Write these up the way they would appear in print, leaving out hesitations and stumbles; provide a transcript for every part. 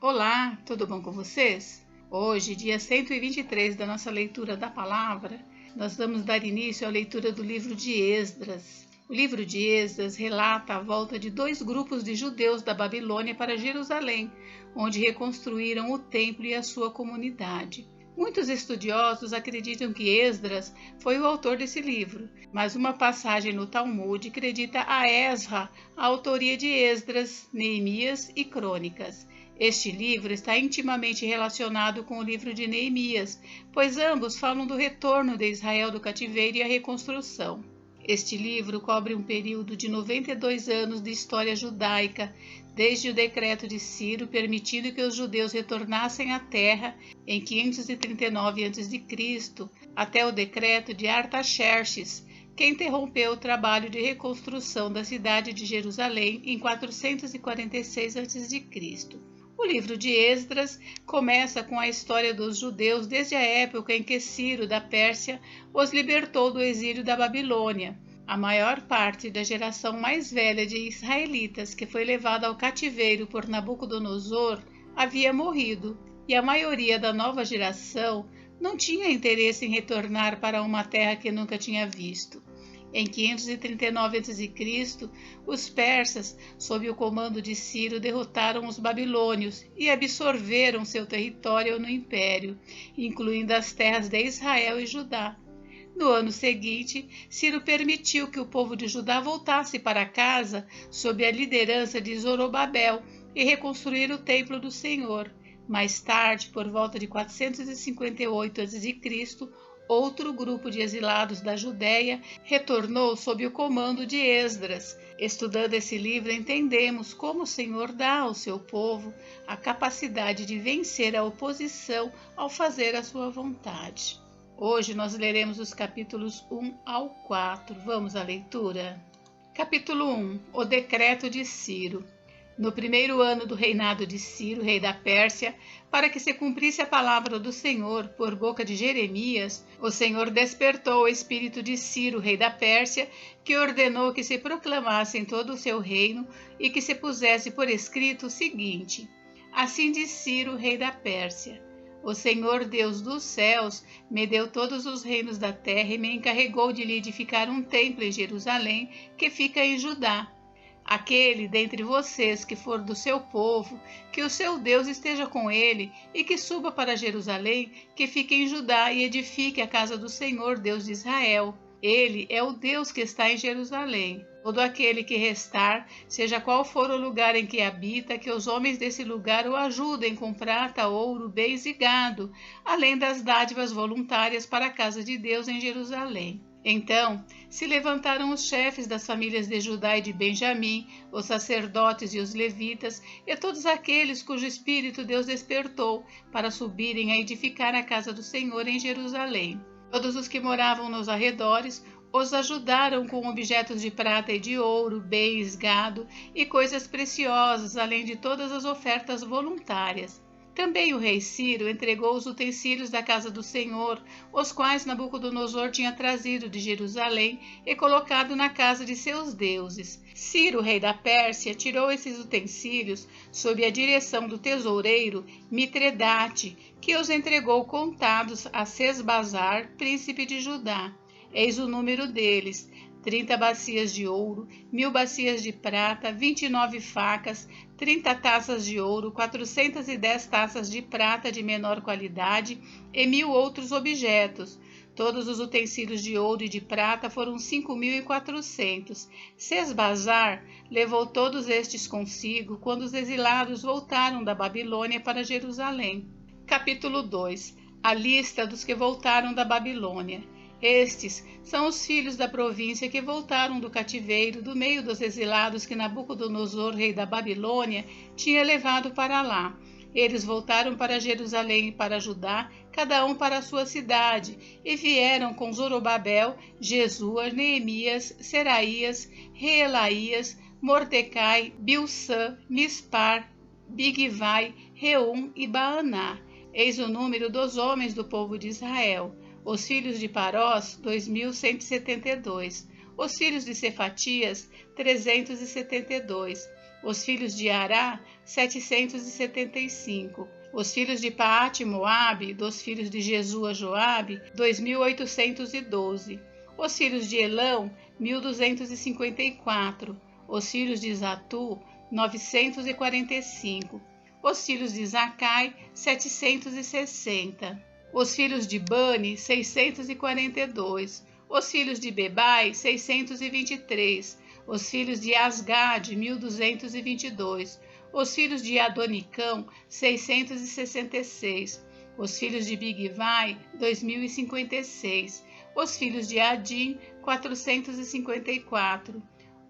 Olá, tudo bom com vocês? Hoje, dia 123 da nossa leitura da palavra, nós vamos dar início à leitura do livro de Esdras. O livro de Esdras relata a volta de dois grupos de judeus da Babilônia para Jerusalém, onde reconstruíram o templo e a sua comunidade. Muitos estudiosos acreditam que Esdras foi o autor desse livro, mas uma passagem no Talmud acredita a Esra a autoria de Esdras, Neemias e Crônicas. Este livro está intimamente relacionado com o livro de Neemias, pois ambos falam do retorno de Israel do cativeiro e a reconstrução. Este livro cobre um período de 92 anos de história judaica, desde o decreto de Ciro permitindo que os judeus retornassem à terra em 539 a.C., até o decreto de Artaxerxes, que interrompeu o trabalho de reconstrução da cidade de Jerusalém em 446 a.C. O livro de Esdras começa com a história dos judeus desde a época em que Ciro, da Pérsia, os libertou do exílio da Babilônia. A maior parte da geração mais velha de israelitas que foi levada ao cativeiro por Nabucodonosor havia morrido, e a maioria da nova geração não tinha interesse em retornar para uma terra que nunca tinha visto. Em 539 a.C., os persas, sob o comando de Ciro, derrotaram os babilônios e absorveram seu território no império, incluindo as terras de Israel e Judá. No ano seguinte, Ciro permitiu que o povo de Judá voltasse para casa sob a liderança de Zorobabel e reconstruir o templo do Senhor. Mais tarde, por volta de 458 a.C., outro grupo de exilados da Judéia retornou sob o comando de Esdras. Estudando esse livro, entendemos como o Senhor dá ao seu povo a capacidade de vencer a oposição ao fazer a sua vontade. Hoje nós leremos os capítulos 1 ao 4. Vamos à leitura? Capítulo 1. O decreto de Ciro. No primeiro ano do reinado de Ciro, rei da Pérsia, para que se cumprisse a palavra do Senhor por boca de Jeremias, o Senhor despertou o espírito de Ciro, rei da Pérsia, que ordenou que se proclamasse em todo o seu reino e que se pusesse por escrito o seguinte: Assim diz Ciro, rei da Pérsia: O Senhor Deus dos céus me deu todos os reinos da terra e me encarregou de lhe edificar um templo em Jerusalém, que fica em Judá. Aquele dentre vocês que for do seu povo, que o seu Deus esteja com ele e que suba para Jerusalém, que fique em Judá e edifique a casa do Senhor, Deus de Israel. Ele é o Deus que está em Jerusalém. Todo aquele que restar, seja qual for o lugar em que habita, que os homens desse lugar o ajudem com prata, ouro, bens e gado, além das dádivas voluntárias para a casa de Deus em Jerusalém. Então se levantaram os chefes das famílias de Judá e de Benjamim, os sacerdotes e os levitas, e todos aqueles cujo espírito Deus despertou, para subirem a edificar a casa do Senhor em Jerusalém. Todos os que moravam nos arredores os ajudaram com objetos de prata e de ouro, bens, gado e coisas preciosas, além de todas as ofertas voluntárias. Também o rei Ciro entregou os utensílios da casa do Senhor, os quais Nabucodonosor tinha trazido de Jerusalém e colocado na casa de seus deuses. Ciro, rei da Pérsia, tirou esses utensílios sob a direção do tesoureiro Mitredate, que os entregou contados a Sesbazar, príncipe de Judá. Eis o número deles: 30 bacias de ouro, 1000 bacias de prata, 29 facas, 30 taças de ouro, 410 taças de prata de menor qualidade e 1000 outros objetos. Todos os utensílios de ouro e de prata foram 5.400. Sesbazar levou todos estes consigo quando os exilados voltaram da Babilônia para Jerusalém. Capítulo 2. A lista dos que voltaram da Babilônia. Estes são os filhos da província que voltaram do cativeiro, do meio dos exilados que Nabucodonosor, rei da Babilônia, tinha levado para lá. Eles voltaram para Jerusalém e para Judá, cada um para a sua cidade, e vieram com Zorobabel, Jesua, Neemias, Seraías, Reelaías, Mordecai, Bilsã, Mispar, Bigvai, Reum e Baaná. Eis o número dos homens do povo de Israel. Os filhos de Parós, 2.172. Os filhos de Cefatias, 372. Os filhos de Ará, 775. Os filhos de Paate-Moabe, dos filhos de Jesua Joabe, 2.812. Os filhos de Elão, 1.254. Os filhos de Zatu, 945. Os filhos de Zacai, 760. Os filhos de Bani, 642. Os filhos de Bebai, 623. Os filhos de Asgade, 1.222. Os filhos de Adonicão, 666. Os filhos de Bigvai, 2.056. Os filhos de Adim, 454.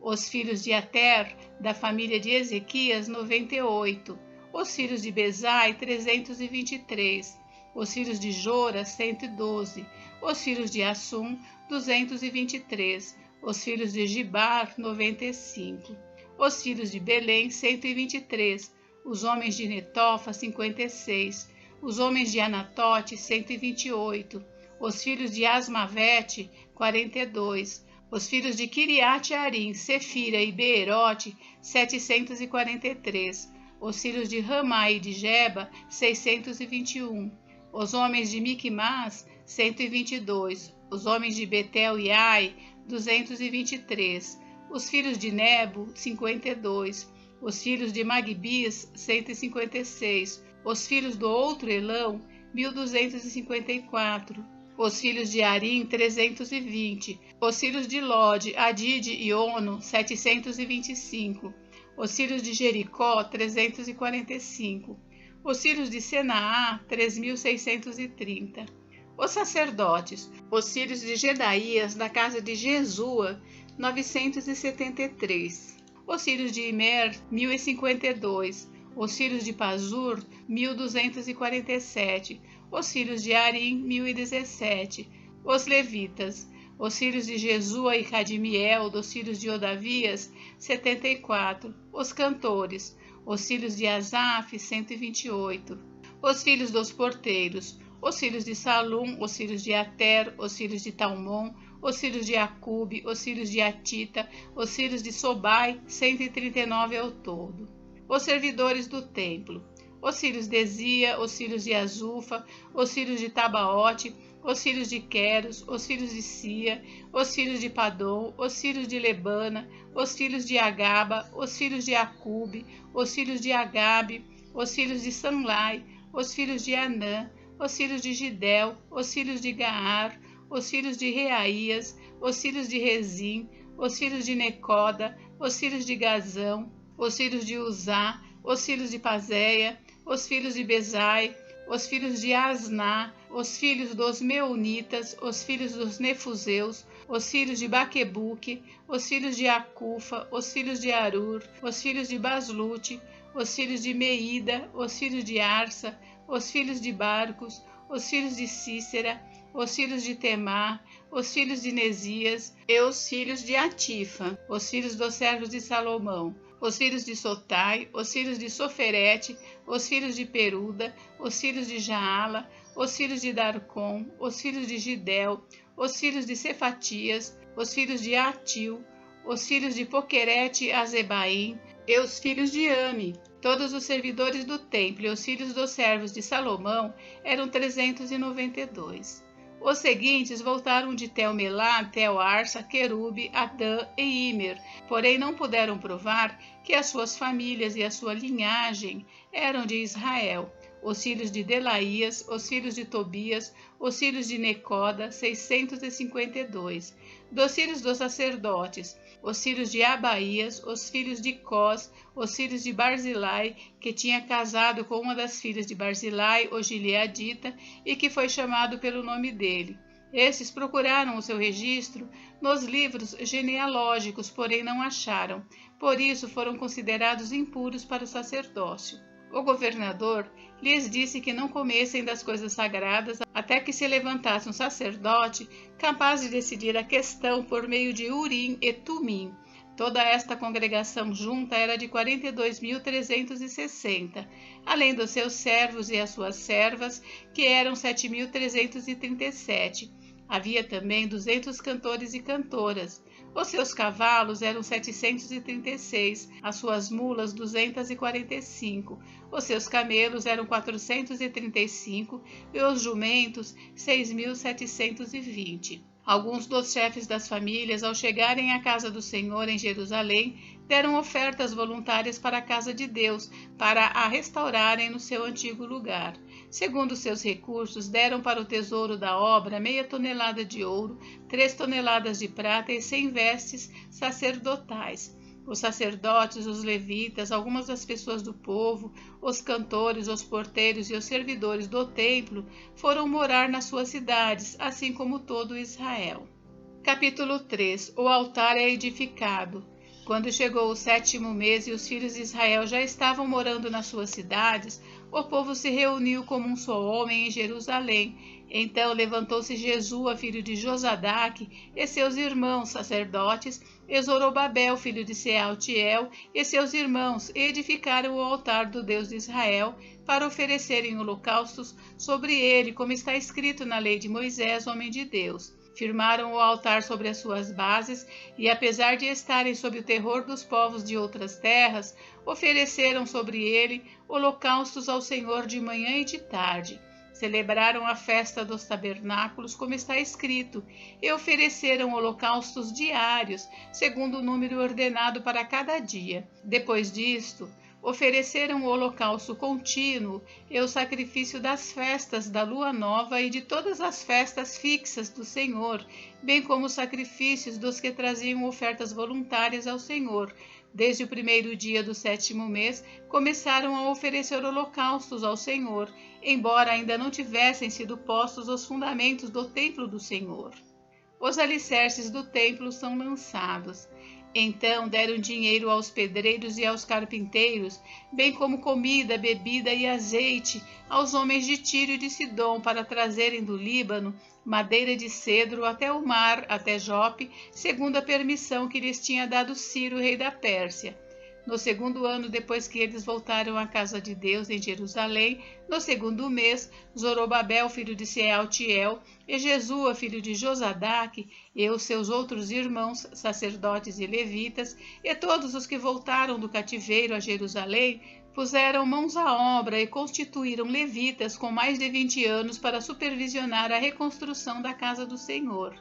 Os filhos de Ater, da família de Ezequias, 98. Os filhos de Bezai, 323. Os filhos de Jora, 112. Os filhos de Assum, 223. Os filhos de Gibar, 95. Os filhos de Belém, 123. Os homens de Netofa, 56. Os homens de Anatote, 128. Os filhos de Asmavete, 42. Os filhos de Kiriate-Arim, Sefira e Beerote, 743. Os filhos de Ramá e de Geba, 621. Os homens de Miquimás, 122. Os homens de Betel e Ai, 223. Os filhos de Nebo, 52. Os filhos de Magbis, 156. Os filhos do outro Elão, 1.254. Os filhos de Arim, 320. Os filhos de Lode, Adide e Ono, 725. Os filhos de Jericó, 345. Os filhos de Senaá, 3.630. Os sacerdotes, os filhos de Gedaías, da casa de Jesua, 973. Os filhos de Imer, 1.052. Os filhos de Pazur, 1.247. Os filhos de Arim, 1.017. Os levitas, os filhos de Jesua e Cadmiel, dos filhos de Odavias, 74. Os cantores, os filhos de Asaf, 128. Os filhos dos porteiros, os filhos de Salum, os filhos de Ater, os filhos de Talmon, os filhos de Acube, os filhos de Atita, os filhos de Sobai, 139 ao todo. Os servidores do templo, os filhos de Ezia, os filhos de Azufa, os filhos de Tabaote, os filhos de Queros, os filhos de Sia, os filhos de Padom, os filhos de Lebana, os filhos de Agaba, os filhos de Acube, os filhos de Agabe, os filhos de Sanlai, os filhos de Anã, os filhos de Gidel, os filhos de Gaar, os filhos de Reaías, os filhos de Rezim, os filhos de Necoda, os filhos de Gazão, os filhos de Uzá, os filhos de Pazéia, os filhos de Bezai, os filhos de Asná, os filhos dos Meunitas, os filhos dos Nefuseus, os filhos de Baquebuque, os filhos de Acufa, os filhos de Arur, os filhos de Baslute, os filhos de Meida, os filhos de Arsa, os filhos de Barcos, os filhos de Cícera, os filhos de Temá, os filhos de Nesias e os filhos de Atifa, os filhos dos servos de Salomão, os filhos de Sotai, os filhos de Soferete, os filhos de Peruda, os filhos de Jaala, os filhos de Darcom, os filhos de Gidel, os filhos de Cefatias, os filhos de Atil, os filhos de Poquerete Azebaim e os filhos de Ami. Todos os servidores do templo e os filhos dos servos de Salomão eram 392. Os seguintes voltaram de Tel-Melá, Tel-Arsa, Querube, Adã e Imer, porém não puderam provar que as suas famílias e a sua linhagem eram de Israel. Os filhos de Delaías, os filhos de Tobias, os filhos de Necoda, 652. Dos filhos dos sacerdotes, os filhos de Abaías, os filhos de Cós, os filhos de Barzilai, que tinha casado com uma das filhas de Barzilai, o Gileadita, e que foi chamado pelo nome dele. Esses procuraram o seu registro nos livros genealógicos, porém não acharam. Por isso foram considerados impuros para o sacerdócio. O governador lhes disse que não comessem das coisas sagradas até que se levantasse um sacerdote capaz de decidir a questão por meio de Urim e Tumim. Toda esta congregação junta era de 42.360, além dos seus servos e as suas servas, que eram 7.337. Havia também 200 cantores e cantoras. Os seus cavalos eram 736, as suas mulas 245, os seus camelos eram 435 e os jumentos 6.720. Alguns dos chefes das famílias, ao chegarem à casa do Senhor em Jerusalém, deram ofertas voluntárias para a casa de Deus, para a restaurarem no seu antigo lugar. Segundo seus recursos, deram para o tesouro da obra 0,5 tonelada de ouro, 3 toneladas de prata e 100 vestes sacerdotais. Os sacerdotes, os levitas, algumas das pessoas do povo, os cantores, os porteiros e os servidores do templo foram morar nas suas cidades, assim como todo Israel. Capítulo 3. O altar é edificado. Quando chegou o 7º mês e os filhos de Israel já estavam morando nas suas cidades, o povo se reuniu como um só homem em Jerusalém. Então levantou-se Jesua, filho de Josadaque, e seus irmãos sacerdotes, e Zorobabel, filho de Sealtiel, e seus irmãos, e edificaram o altar do Deus de Israel, para oferecerem holocaustos sobre ele, como está escrito na lei de Moisés, homem de Deus. Firmaram o altar sobre as suas bases e, apesar de estarem sob o terror dos povos de outras terras, ofereceram sobre ele holocaustos ao Senhor de manhã e de tarde. Celebraram a festa dos tabernáculos, como está escrito, e ofereceram holocaustos diários, segundo o número ordenado para cada dia. Depois disto, ofereceram o holocausto contínuo e o sacrifício das festas da lua nova e de todas as festas fixas do Senhor, bem como os sacrifícios dos que traziam ofertas voluntárias ao Senhor. Desde o 1º dia do 7º mês, começaram a oferecer holocaustos ao Senhor, embora ainda não tivessem sido postos os fundamentos do templo do Senhor. Os alicerces do templo são lançados. Então deram dinheiro aos pedreiros e aos carpinteiros, bem como comida, bebida e azeite aos homens de Tiro e de Sidom para trazerem do Líbano madeira de cedro até o mar, até Jope, segundo a permissão que lhes tinha dado Ciro, rei da Pérsia. No 2º ano depois que eles voltaram à casa de Deus em Jerusalém, no 2º mês, Zorobabel, filho de Sealtiel, e Jesua, filho de Josadaque, e os seus outros irmãos, sacerdotes e levitas, e todos os que voltaram do cativeiro a Jerusalém, puseram mãos à obra e constituíram levitas com mais de 20 anos para supervisionar a reconstrução da casa do Senhor.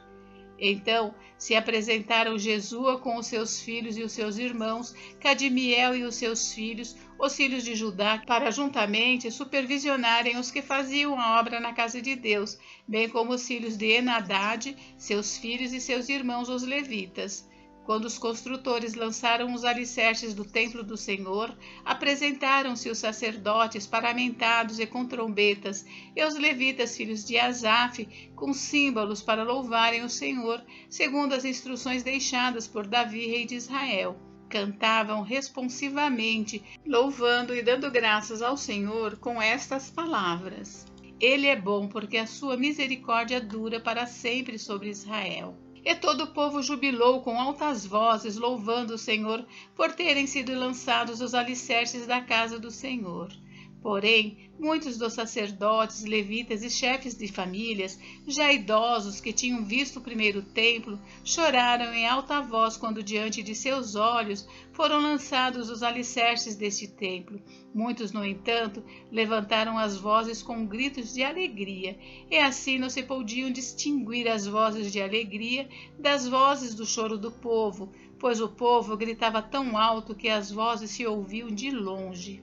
Então se apresentaram Jesua com os seus filhos e os seus irmãos, Cadmiel e os seus filhos, os filhos de Judá, para juntamente supervisionarem os que faziam a obra na casa de Deus, bem como os filhos de Enadad, seus filhos e seus irmãos os levitas. Quando os construtores lançaram os alicerces do templo do Senhor, apresentaram-se os sacerdotes paramentados e com trombetas, e os levitas, filhos de Asaf, com símbolos para louvarem o Senhor, segundo as instruções deixadas por Davi, rei de Israel. Cantavam responsivamente, louvando e dando graças ao Senhor com estas palavras: Ele é bom, porque a sua misericórdia dura para sempre sobre Israel. E todo o povo jubilou com altas vozes, louvando o Senhor por terem sido lançados os alicerces da casa do Senhor. Porém, muitos dos sacerdotes, levitas e chefes de famílias, já idosos que tinham visto o primeiro templo, choraram em alta voz quando diante de seus olhos foram lançados os alicerces deste templo. Muitos, no entanto, levantaram as vozes com gritos de alegria, e assim não se podiam distinguir as vozes de alegria das vozes do choro do povo, pois o povo gritava tão alto que as vozes se ouviam de longe.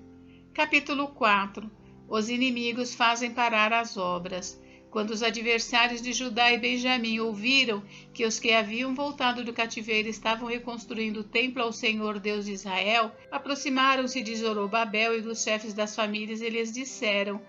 Capítulo 4. Os inimigos fazem parar as obras. Quando os adversários de Judá e Benjamim ouviram que os que haviam voltado do cativeiro estavam reconstruindo o templo ao Senhor Deus de Israel, aproximaram-se de Zorobabel e dos chefes das famílias e lhes disseram: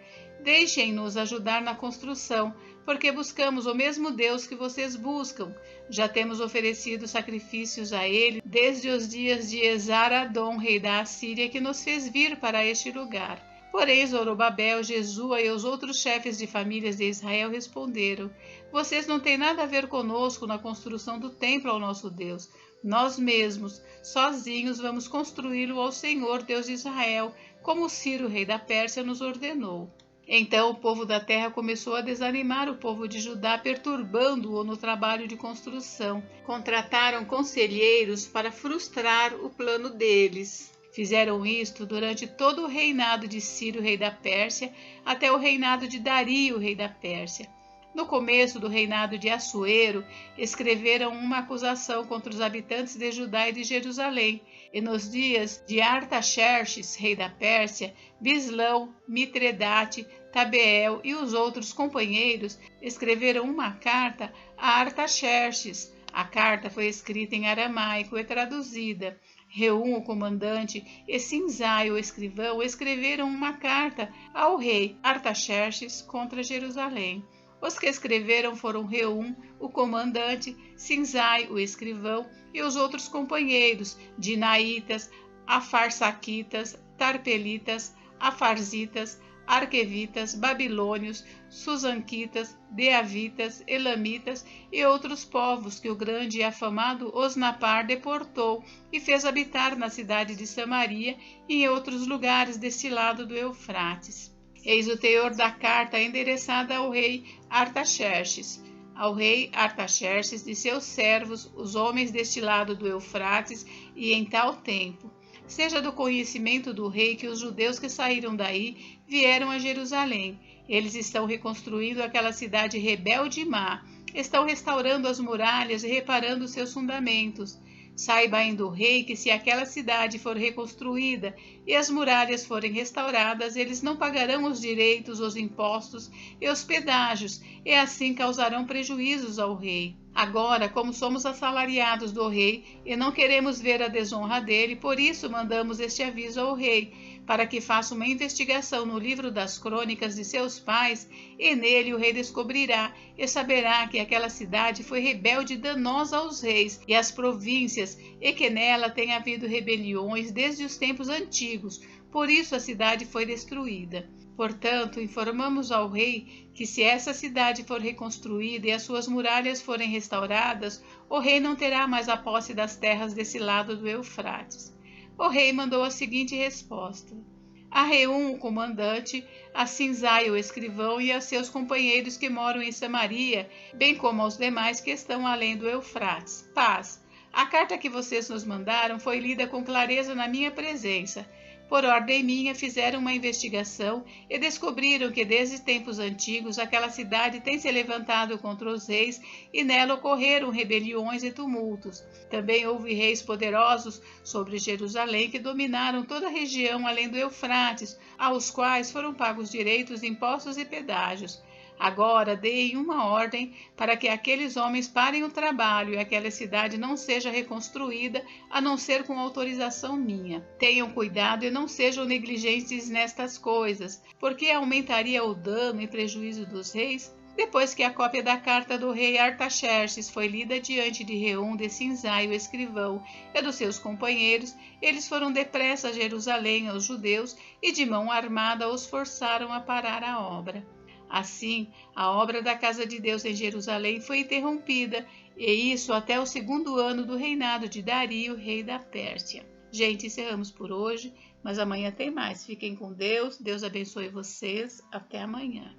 Deixem-nos ajudar na construção, porque buscamos o mesmo Deus que vocês buscam. Já temos oferecido sacrifícios a ele desde os dias de Esar-Adom, rei da Assíria, que nos fez vir para este lugar. Porém, Zorobabel, Jesua e os outros chefes de famílias de Israel responderam: Vocês não têm nada a ver conosco na construção do templo ao nosso Deus. Nós mesmos, sozinhos, vamos construí-lo ao Senhor, Deus de Israel, como Ciro, rei da Pérsia, nos ordenou. Então o povo da terra começou a desanimar o povo de Judá, perturbando-o no trabalho de construção. Contrataram conselheiros para frustrar o plano deles. Fizeram isto durante todo o reinado de Ciro, rei da Pérsia, até o reinado de Dario, rei da Pérsia. No começo do reinado de Assuero, escreveram uma acusação contra os habitantes de Judá e de Jerusalém, e nos dias de Artaxerxes, rei da Pérsia, Bislão, Mitredate, Tabeel e os outros companheiros escreveram uma carta a Artaxerxes. A carta foi escrita em aramaico e traduzida. Reum, o comandante, e Sinzai, o escrivão, escreveram uma carta ao rei Artaxerxes contra Jerusalém. Os que escreveram foram Reum, o comandante, Sinzai, o escrivão, e os outros companheiros, Dinaitas, Afarsaquitas, Tarpelitas, Afarzitas, Arquevitas, Babilônios, Susanquitas, Deavitas, Elamitas e outros povos que o grande e afamado Osnapar deportou e fez habitar na cidade de Samaria e em outros lugares deste lado do Eufrates. Eis o teor da carta endereçada ao rei Artaxerxes. Ao rei Artaxerxes de seus servos, os homens deste lado do Eufrates, e em tal tempo. Seja do conhecimento do rei que os judeus que saíram daí vieram a Jerusalém. Eles estão reconstruindo aquela cidade rebelde e má, estão restaurando as muralhas e reparando seus fundamentos. Saiba ainda o rei que se aquela cidade for reconstruída e as muralhas forem restauradas, eles não pagarão os direitos, os impostos e os pedágios, e assim causarão prejuízos ao rei. Agora, como somos assalariados do rei e não queremos ver a desonra dele, por isso mandamos este aviso ao rei, para que faça uma investigação no livro das crônicas de seus pais, e nele o rei descobrirá e saberá que aquela cidade foi rebelde e danosa aos reis e às províncias, e que nela tem havido rebeliões desde os tempos antigos, por isso a cidade foi destruída. Portanto, informamos ao rei que se essa cidade for reconstruída e as suas muralhas forem restauradas, o rei não terá mais a posse das terras desse lado do Eufrates. O rei mandou a seguinte resposta: a Reum, o comandante, a Sinzai, o escrivão, e a seus companheiros que moram em Samaria, bem como aos demais que estão além do Eufrates. Paz. A carta que vocês nos mandaram foi lida com clareza na minha presença. Por ordem minha, fizeram uma investigação e descobriram que desde tempos antigos aquela cidade tem se levantado contra os reis e nela ocorreram rebeliões e tumultos. Também houve reis poderosos sobre Jerusalém que dominaram toda a região além do Eufrates, aos quais foram pagos direitos, impostos e pedágios. Agora deem uma ordem para que aqueles homens parem o trabalho e aquela cidade não seja reconstruída, a não ser com autorização minha. Tenham cuidado e não sejam negligentes nestas coisas, porque aumentaria o dano e prejuízo dos reis. Depois que a cópia da carta do rei Artaxerxes foi lida diante de Reum de Sinzai, o escrivão, e dos seus companheiros, eles foram depressa a Jerusalém aos judeus e de mão armada os forçaram a parar a obra. Assim, a obra da casa de Deus em Jerusalém foi interrompida, e isso até o 2º ano do reinado de Dario, rei da Pérsia. Gente, encerramos por hoje, mas amanhã tem mais. Fiquem com Deus, Deus abençoe vocês. Até amanhã.